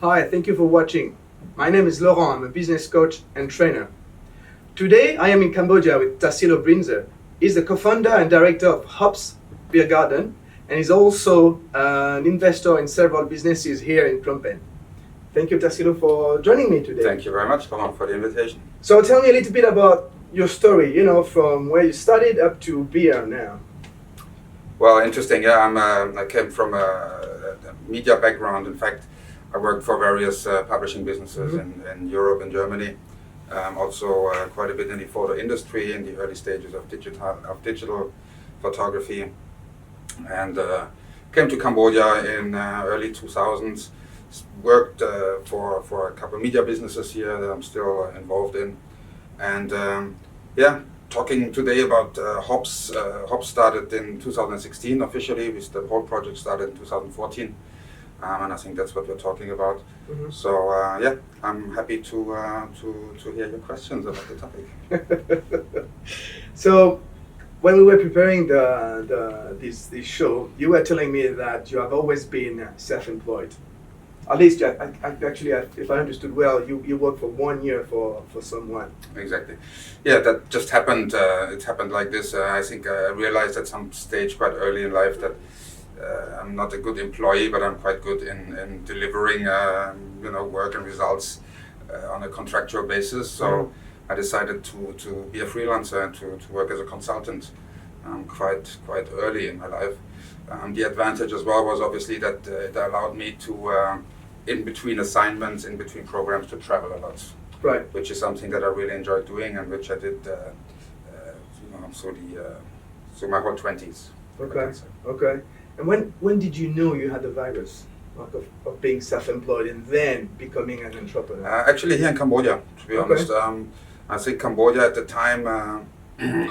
Hi, thank you for watching. My name is Laurent, I'm a business coach and trainer. Today I am in Cambodia with Tassilo Brinzer. He's the co-founder and director of Hops Beer Garden and he's also an investor in several businesses here in Phnom Penh. Thank you, Tassilo, for joining me today. Thank you very much, Laurent, for the invitation. So tell me a little bit about your story, from where you started up to beer now. Well, interesting. Yeah, I came from a media background. In fact, I worked for various publishing businesses in Europe and Germany. Also quite a bit in the photo industry in the early stages of digital photography, and came to Cambodia in early 2000s. Worked for a couple of media businesses here that I'm still involved in, and talking today about Hops. Hops started in 2016 officially. The whole project started in 2014. And I think that's what we're talking about. So I'm happy to hear your questions about the topic. So, when we were preparing this show, you were telling me that you have always been self-employed. At least, if I understood well, you worked for 1 year for someone. Exactly. Yeah, that just happened. It happened like this. I think I realized at some stage quite early in life that I'm not a good employee, but I'm quite good in delivering, work and results on a contractual basis. So I decided to be a freelancer and to work as a consultant quite early in my life. The advantage as well was obviously that it allowed me to, in between assignments, in between programs, to travel a lot. Right. Which is something that I really enjoyed doing and which I did through my whole 20s. Okay. And when did you know you had the virus of being self-employed and then becoming an entrepreneur? Actually, here in Cambodia, to be honest. I think Cambodia at the time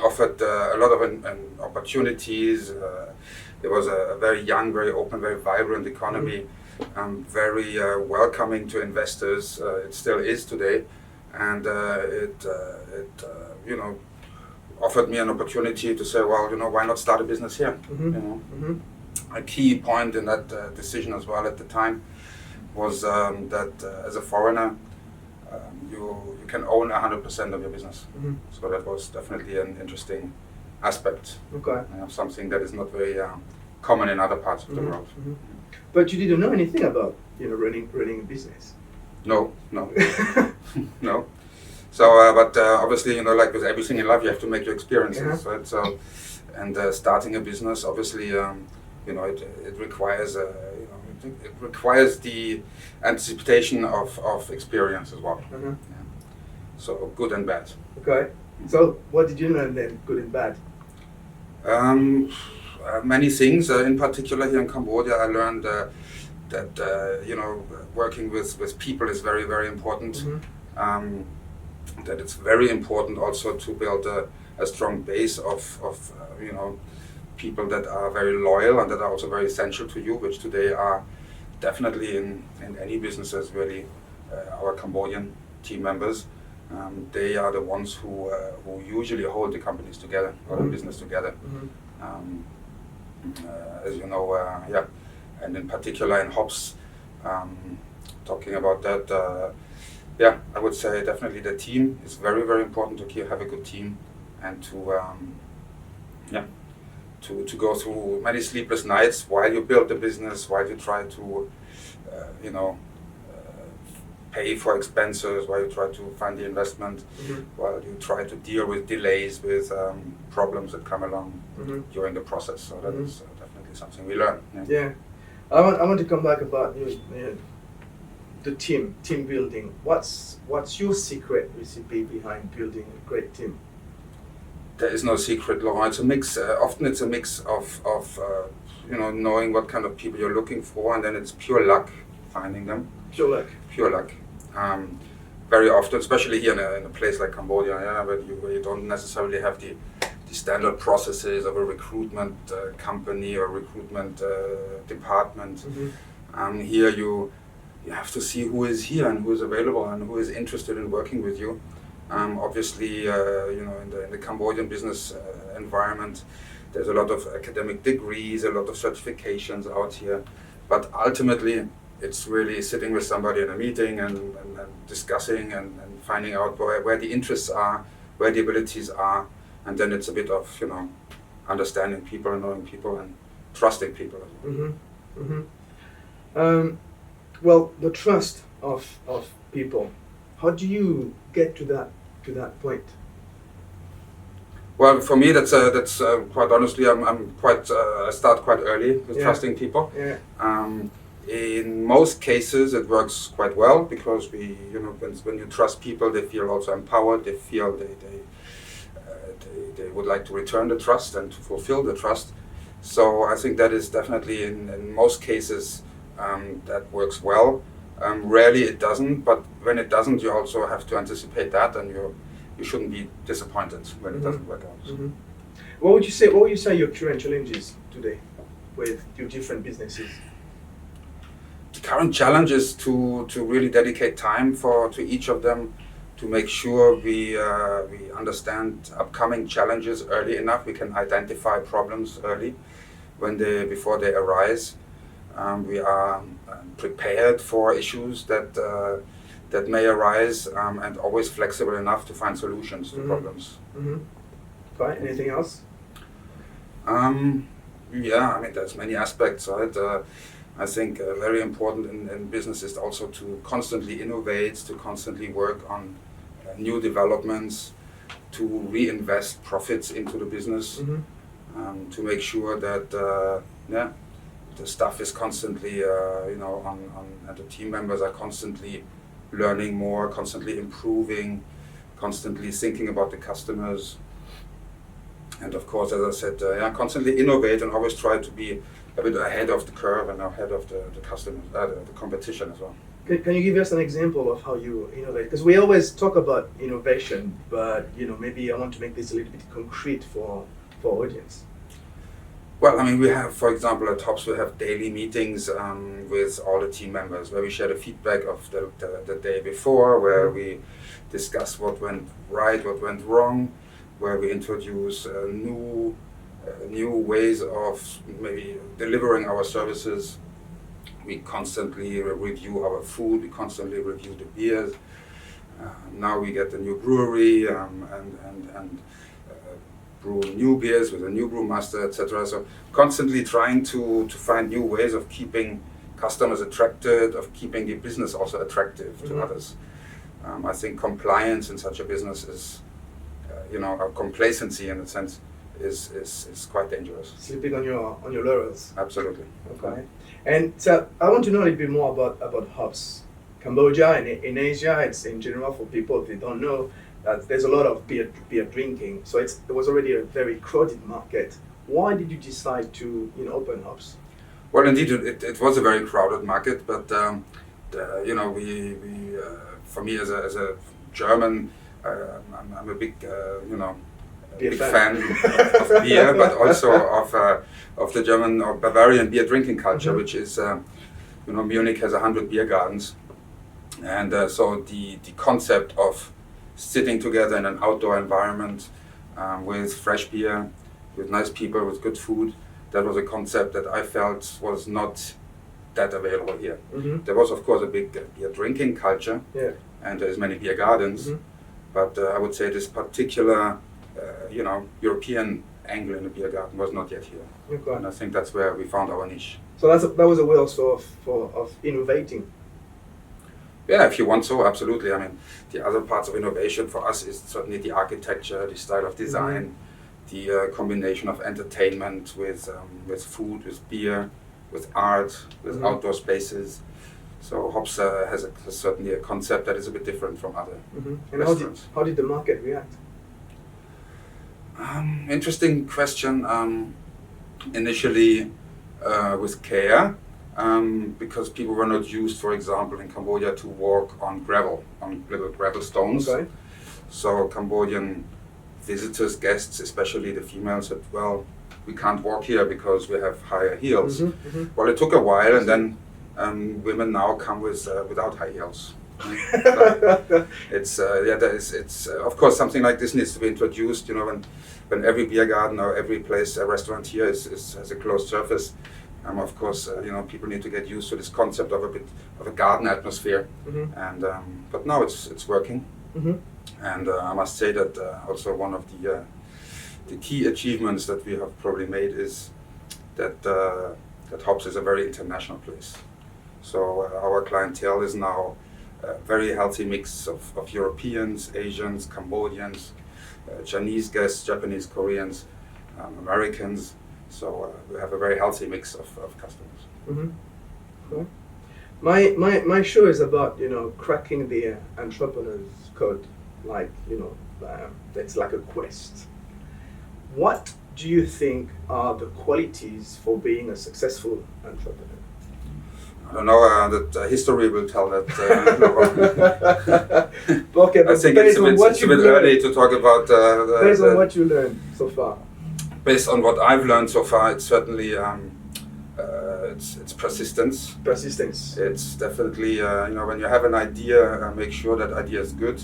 offered a lot of opportunities. It was a very young, very open, very vibrant economy, very welcoming to investors. It still is today, and it offered me an opportunity to say, well, why not start a business here? A key point in that decision as well at the time was that as a foreigner, you can own 100% of your business. So that was definitely an interesting aspect. Okay. Something that is not very common in other parts of the world. But you didn't know anything about running a business. No. No. So, but obviously, like with everything in life, you have to make your experiences, right? So, and starting a business, obviously, it requires it requires the anticipation of experience as well. So good and bad. Okay. So what did you learn then, good and bad? Many things. In particular, here in Cambodia, I learned that working with people is very, very important. That it's very important also to build a strong base of people that are very loyal and that are also very essential to you, which today are definitely in any businesses really our Cambodian team members. They are the ones who usually hold the companies together or the business together. As you know, and in particular in Hops, talking about that, I would say definitely the team is very, very important to have a good team and to go through many sleepless nights while you build the business, while you try to, pay for expenses, while you try to find the investment, while you try to deal with delays, with problems that come along during the process. So that is definitely something we learn. Yeah. I want to come back about the team building. What's your secret recipe behind building a great team? There is no secret, Laurent. It's a mix. Often it's a mix of knowing what kind of people you're looking for, and then it's pure luck finding them. Pure luck. Very often, especially here in a place like Cambodia, where you don't necessarily have the standard processes of a recruitment company or recruitment department. Here you have to see who is here and who is available and who is interested in working with you. Obviously, in the Cambodian business environment, there's a lot of academic degrees, a lot of certifications out here, but ultimately, it's really sitting with somebody in a meeting and discussing and finding out where the interests are, where the abilities are, and then it's a bit of, you know, understanding people and knowing people and trusting people. Well, the trust of people. How do you get to that point? Well, for me, that's quite honestly, I start quite early with trusting people. Yeah. In most cases, it works quite well because when you trust people, they feel also empowered. They feel they would like to return the trust and to fulfill the trust. So I think that is definitely in most cases that works well. Rarely it doesn't, but when it doesn't, you also have to anticipate that, and you shouldn't be disappointed when it doesn't work out. What would you say your current challenges today with your different businesses? The current challenge is to really dedicate time to each of them, to make sure we understand upcoming challenges early enough. We can identify problems early before they arise. We are prepared for issues that may arise, and always flexible enough to find solutions to problems. Fine. Anything else? Yeah, I mean, there's many aspects, right? I think very important in business is also to constantly innovate, to constantly work on new developments, to reinvest profits into the business, to make sure that the staff is constantly, and the team members are constantly learning more, constantly improving, constantly thinking about the customers. And of course, as I said, constantly innovate and always try to be a bit ahead of the curve and ahead of the customers, the competition as well. Can you give us an example of how you innovate? Because we always talk about innovation, but maybe I want to make this a little bit concrete for audience. Well, I mean, we have, for example, at Hops, we have daily meetings with all the team members where we share the feedback of the day before, where we discuss what went right, what went wrong, where we introduce new ways of maybe delivering our services. We constantly review our food, we constantly review the beers. Now we get a new brewery and brew new beers with a new brewmaster, etc. So constantly trying to find new ways of keeping customers attracted, of keeping the business also attractive to others. I think compliance in such a business is, our complacency in a sense is quite dangerous. Sleeping on your laurels. Absolutely. Okay. And so I want to know a little bit more about Hops. Cambodia and in Asia, it's in general for people if they don't know that there's a lot of beer drinking. So it was already a very crowded market. Why did you decide to open Hops? Well, indeed, it was a very crowded market, but we for me as a German, I'm a big fan of beer, but also of the German or Bavarian beer drinking culture, which is, Munich has 100 beer gardens, and so the concept of sitting together in an outdoor environment with fresh beer, with nice people, with good food, that was a concept that I felt was not that available here. There was, of course, a big beer drinking culture, and there's many beer gardens, but I would say this particular European angle in the beer garden was not yet here. Okay. And I think that's where we found our niche. So that was a way also of innovating. Yeah, if you want so, absolutely. I mean, the other parts of innovation for us is certainly the architecture, the style of design, the combination of entertainment with food, with beer, with art, with outdoor spaces. So Hops has certainly a concept that is a bit different from other restaurants. How did the market react? Interesting question. Initially with care, because people were not used, for example, in Cambodia to walk on gravel, on little gravel stones. Okay. So Cambodian visitors, guests, especially the females, said, well, we can't walk here because we have higher heels. Well, it took a while, and then women now come without high heels. It's of course something like this needs to be introduced. When every beer garden or every place, a restaurant here has a closed surface, Of course, people need to get used to this concept of a bit of a garden atmosphere, and but now it's working. And I must say that also one of the key achievements that we have probably made is that Hops is a very international place. So our clientele is now a very healthy mix of Europeans, Asians, Cambodians, Chinese guests, Japanese, Koreans, Americans. So we have a very healthy mix of customers. Cool. My show is about cracking the entrepreneur's code, like it's like a quest. What do you think are the qualities for being a successful entrepreneur? I don't know, that history will tell that. Okay, but I think it's a bit early to talk about. Based on what you learned so far. Based on what I've learned so far, it's certainly it's persistence. Persistence. It's definitely when you have an idea, make sure that idea is good,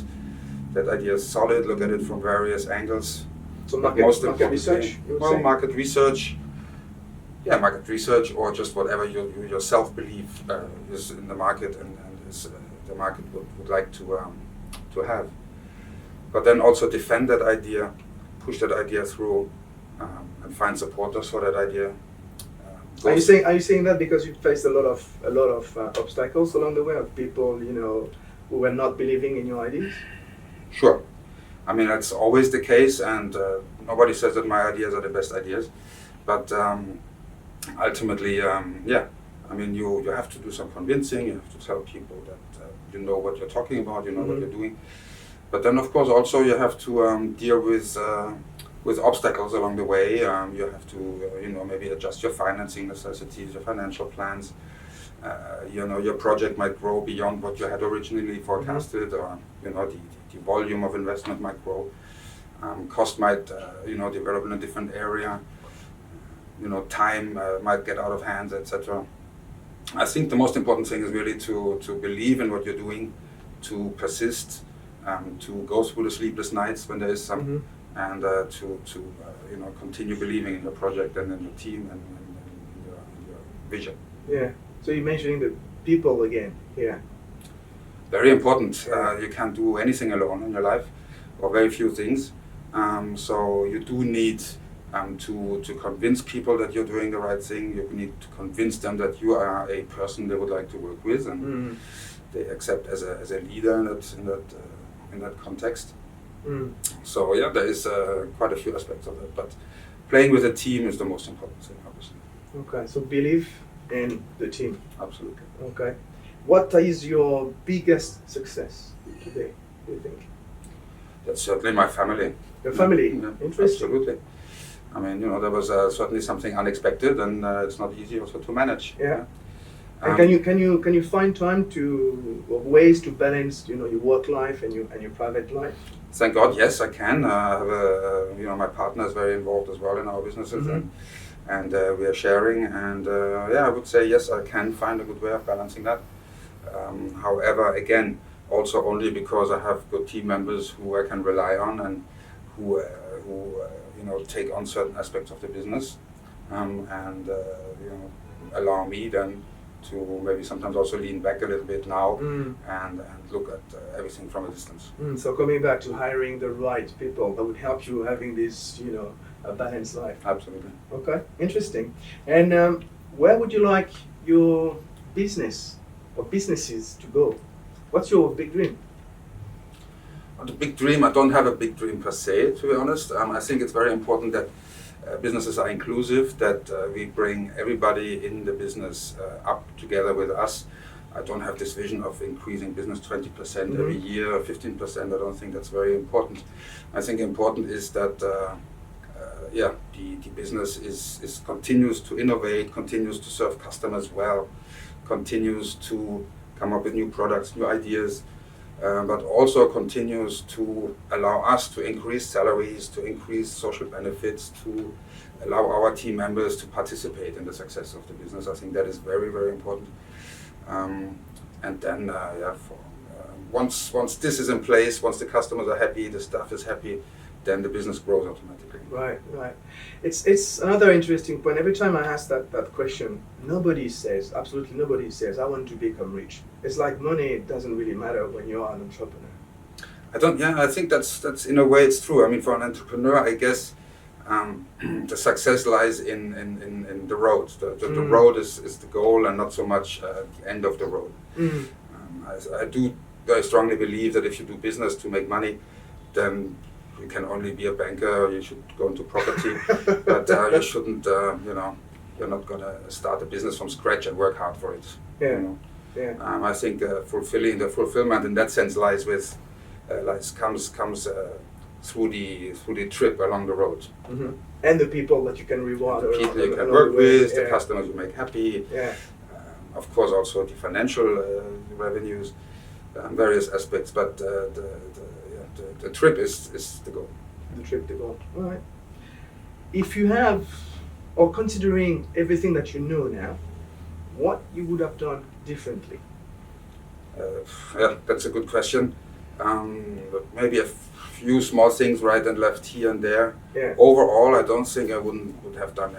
that idea is solid. Look at it from various angles. So market research. Well, market research. Yeah, market research, or just whatever you yourself believe is in the market and is the market would like to have. But then also defend that idea, push that idea through, and find supporters for that idea. Are you saying that because you faced a lot of obstacles along the way of people who were not believing in your ideas? Sure. I mean, that's always the case, and nobody says that my ideas are the best ideas, but ultimately, I mean, you have to do some convincing. You have to tell people that you know what you're talking about, you know what you're doing. But then, of course, also you have to deal with obstacles along the way. You have to, maybe adjust your financing necessities, your financial plans. Your project might grow beyond what you had originally forecasted, or the volume of investment might grow. Cost might, develop in a different area. Time might get out of hand, etc. I think the most important thing is really to believe in what you're doing, to persist, to go through the sleepless nights when there is some, and to continue believing in your project and in your team and in your vision. Yeah. So you're mentioning the people again here. Very important. You can't do anything alone in your life, or very few things. So you do need to convince people that you're doing the right thing. You need to convince them that you are a person they would like to work with, and they accept as a leader in that context. So yeah, there is quite a few aspects of it, but playing with a team is the most important thing, obviously. Okay, so believe in the team. Absolutely. Okay. What is your biggest success today, do you think? That's certainly my family. Your family? Yeah, interesting. Absolutely. I mean, there was certainly something unexpected, and it's not easy also to manage. Yeah. And can you find time or ways to balance, your work life and your private life? Thank God, yes, I can. I have my partner is very involved as well in our businesses, and we are sharing. And I would say yes, I can find a good way of balancing that. However, again, also only because I have good team members who I can rely on and who take on certain aspects of the business, and allow me then to maybe sometimes also lean back a little bit now and look at everything from a distance. So coming back to hiring the right people that would help you having this, a balanced life. Absolutely. Okay, interesting. And where would you like your business or businesses to go? What's your big dream? The big dream, I don't have a big dream per se, to be honest. I think it's very important that businesses are inclusive, that we bring everybody in the business up together with us. I don't have this vision of increasing business 20% every year or 15%. I don't think that's very important. I think important is that the business is continues to innovate, continues to serve customers well, continues to come up with new products, new ideas, but also continues to allow us to increase salaries, to increase social benefits, to allow our team members to participate in the success of the business. I think that is very, very important. And then, once this is in place, once the customers are happy, the staff is happy, then the business grows automatically. Right. It's another interesting point. Every time I ask that question, absolutely nobody says, I want to become rich. It's like money doesn't really matter when you are an entrepreneur. I think that's in a way it's true. I mean, for an entrepreneur, I guess the success lies in the road. The road is the goal and not so much the end of the road. I do very strongly believe that if you do business to make money, then you can only be a banker, you should go into property, but you shouldn't, you're not going to start a business from scratch and work hard for it. I think the fulfillment in that sense lies comes through the trip along the road. And the people that you can reward. The people you can work with, the customers you make happy. Of course, also the financial revenues, various aspects, but the trip is the goal. The trip, the goal. All right. If you have, or considering everything that you know now, what you would have done differently? That's a good question. Maybe a few small things right and left here and there. Overall, I don't think I would have done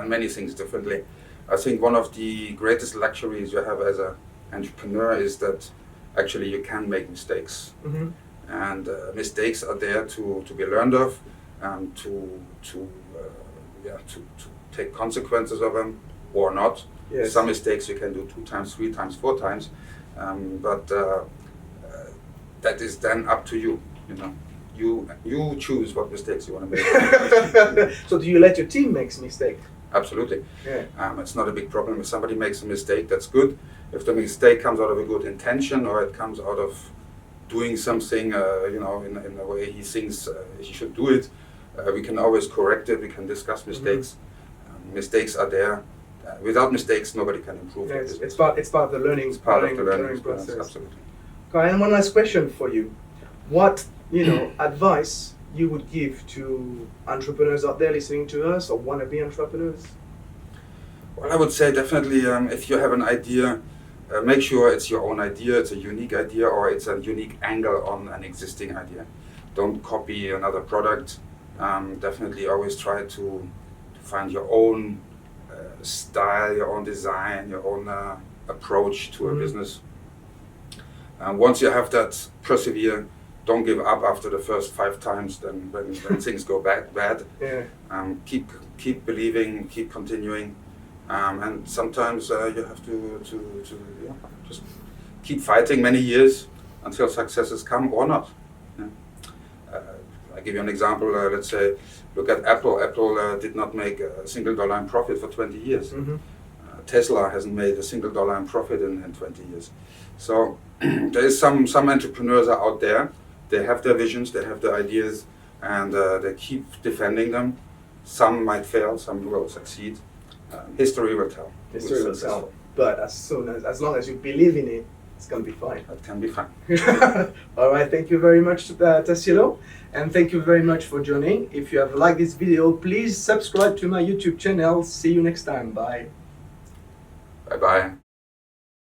many things differently. I think one of the greatest luxuries you have as an entrepreneur is that actually you can make mistakes. And mistakes are there to be learned of, to take consequences of them or not. Some mistakes you can do 2 times, 3 times, 4 times, but that is then up to you. You choose what mistakes you want to make. So do you let your team make mistakes? Absolutely. It's not a big problem. If somebody makes a mistake, that's good. If the mistake comes out of a good intention or it comes out of doing something, in a way he thinks he should do it, we can always correct it. We can discuss mistakes. Mistakes are there. Without mistakes, nobody can improve. It's part of the learning. It's part of the learning process. Absolutely. Okay, and one last question for you: what advice you would give to entrepreneurs out there listening to us or wannabe entrepreneurs? Well, I would say definitely if you have an idea, make sure it's your own idea, it's a unique idea, or it's a unique angle on an existing idea. Don't copy another product. Definitely always try to find your own style, your own design, your own approach to a business. Once you have that, persevere. Don't give up after the first 5 times. Then when things go bad. Keep believing, keep continuing, and sometimes you have to just keep fighting many years until successes come or not. I give you an example. Let's say, look at Apple. Apple did not make a single dollar in profit for 20 years. Tesla hasn't made a single dollar in profit in 20 years. So there is some entrepreneurs are out there. They have their visions, they have their ideas, and they keep defending them. Some might fail, some will succeed. History will tell. History will tell. But as long as you believe in it, it's going to be fine. That can be fine. All right, thank you very much, Tassilo, and thank you very much for joining. If you have liked this video, please subscribe to my YouTube channel. See you next time. Bye. Bye-bye.